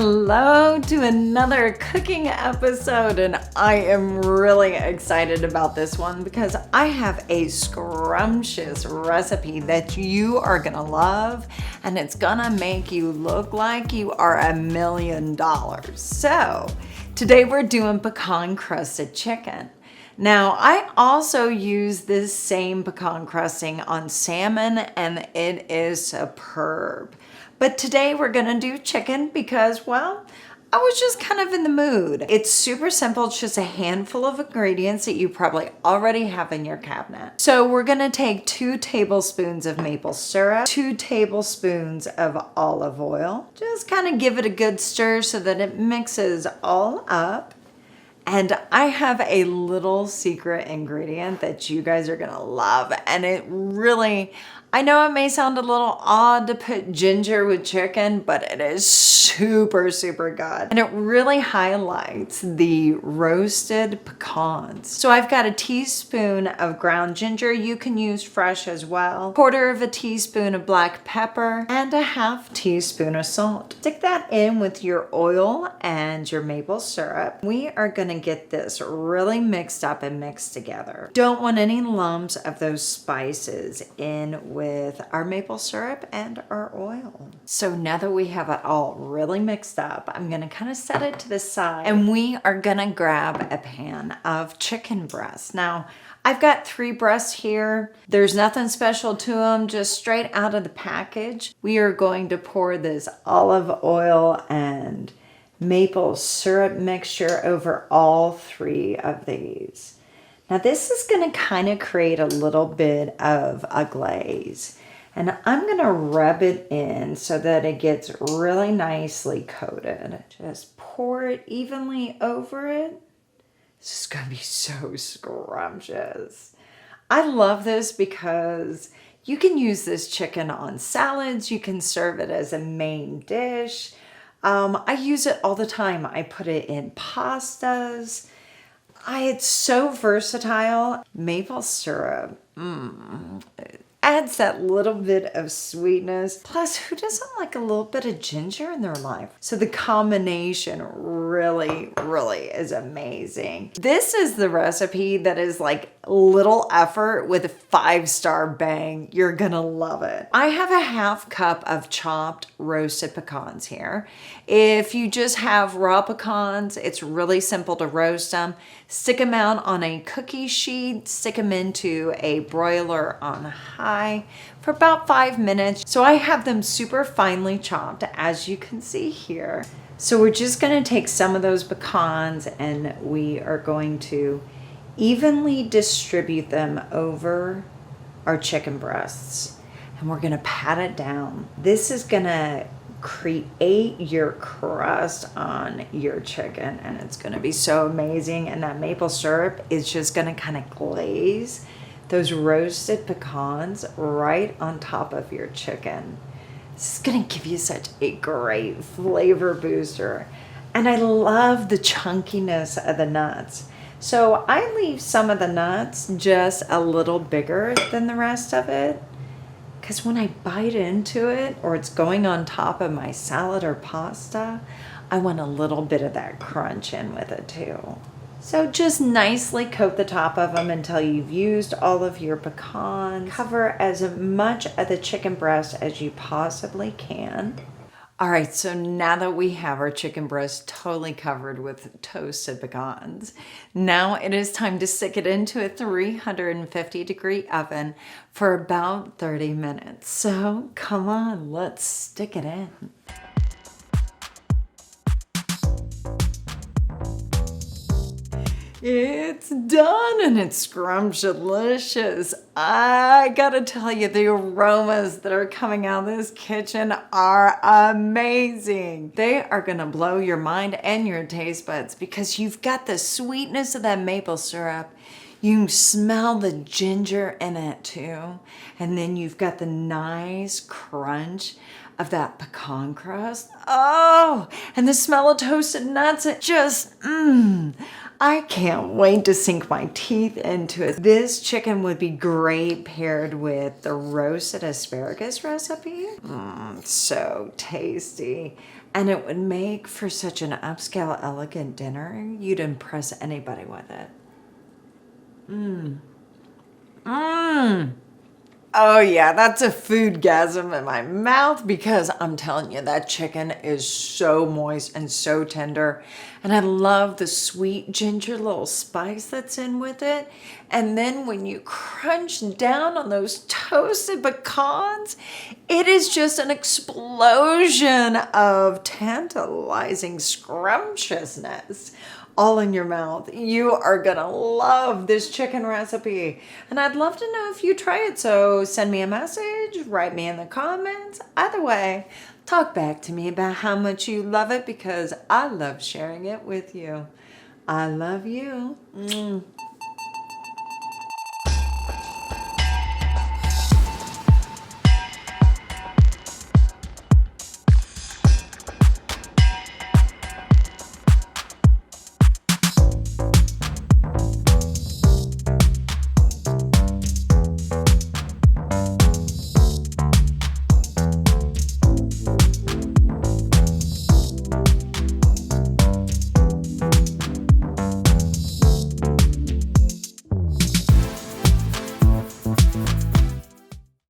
Hello to another cooking episode, and I am really excited about this one because I have a scrumptious recipe that you are gonna love, and it's gonna make you look like you are $1 million. So today we're doing pecan crusted chicken. Now, I also use this same pecan crusting on salmon, and it is superb. But today we're gonna do chicken because, well, I was just kind of in the mood. It's super simple. It's just a handful of ingredients that you probably already have in your cabinet. So we're gonna take 2 tablespoons of maple syrup, 2 tablespoons of olive oil. Just kind of give it a good stir so that it mixes all up. And I have a little secret ingredient that you guys are gonna love. And it really, I know it may sound a little odd to put ginger with chicken, but it is super, super good. And it really highlights the roasted pecans. So I've got a teaspoon of ground ginger. You can use fresh as well. 1/4 teaspoon of black pepper and a 1/2 teaspoon of salt. Stick that in with your oil and your maple syrup. We are gonna get this really mixed up and mixed together. Don't want any lumps of those spices in with our maple syrup and our oil. So now that we have it all really mixed up, I'm gonna kind of set it to the side, and we are gonna grab a pan of chicken breasts. Now, I've got 3 breasts here. There's nothing special to them, just straight out of the package. We are going to pour this olive oil and maple syrup mixture over all 3 of these. Now this is going to kind of create a little bit of a glaze, and I'm going to rub it in so that it gets really nicely coated. Just pour it evenly over it. This is going to be so scrumptious. I love this because you can use this chicken on salads. You can serve it as a main dish. I use it all the time. I put it in pastas. It's so versatile. Maple syrup, it adds that little bit of sweetness. Plus, who doesn't like a little bit of ginger in their life? So the combination really, really is amazing. This is the recipe that is like little effort with a 5-star bang. You're gonna love it. I have a 1/2 cup of chopped roasted pecans here. If you just have raw pecans, it's really simple to roast them. Stick them out on a cookie sheet, stick them into a broiler on high for about 5 minutes. So I have them super finely chopped, as you can see here. So we're just gonna take some of those pecans and we are going to evenly distribute them over our chicken breasts. And we're gonna pat it down. This is gonna create your crust on your chicken, and it's gonna be so amazing. And that maple syrup is just gonna kind of glaze those roasted pecans right on top of your chicken. This is gonna give you such a great flavor booster. And I love the chunkiness of the nuts. So I leave some of the nuts just a little bigger than the rest of it, because when I bite into it or it's going on top of my salad or pasta, I want a little bit of that crunch in with it too. So just nicely coat the top of them until you've used all of your pecans. Cover as much of the chicken breast as you possibly can. All right, so now that we have our chicken breast totally covered with toasted pecans, now it is time to stick it into a 350-degree oven for about 30 minutes. So come on, let's stick it in. It's done and it's scrumptious. I gotta tell you, the aromas that are coming out of this kitchen are amazing. They are gonna blow your mind and your taste buds because you've got the sweetness of that maple syrup. You can smell the ginger in it too. And then you've got the nice crunch of that pecan crust. Oh, and the smell of toasted nuts. It just, I can't wait to sink my teeth into it. This chicken would be great paired with the roasted asparagus recipe. So tasty. And it would make for such an upscale, elegant dinner. You'd impress anybody with it. Oh yeah, that's a foodgasm in my mouth because I'm telling you, that chicken is so moist and so tender. And I love the sweet ginger little spice that's in with it. And then when you crunch down on those toasted pecans, it is just an explosion of tantalizing scrumptiousness all in your mouth. You are gonna love this chicken recipe. And I'd love to know if you try it. So send me a message, write me in the comments. Either way, talk back to me about how much you love it because I love sharing it with you. I love you.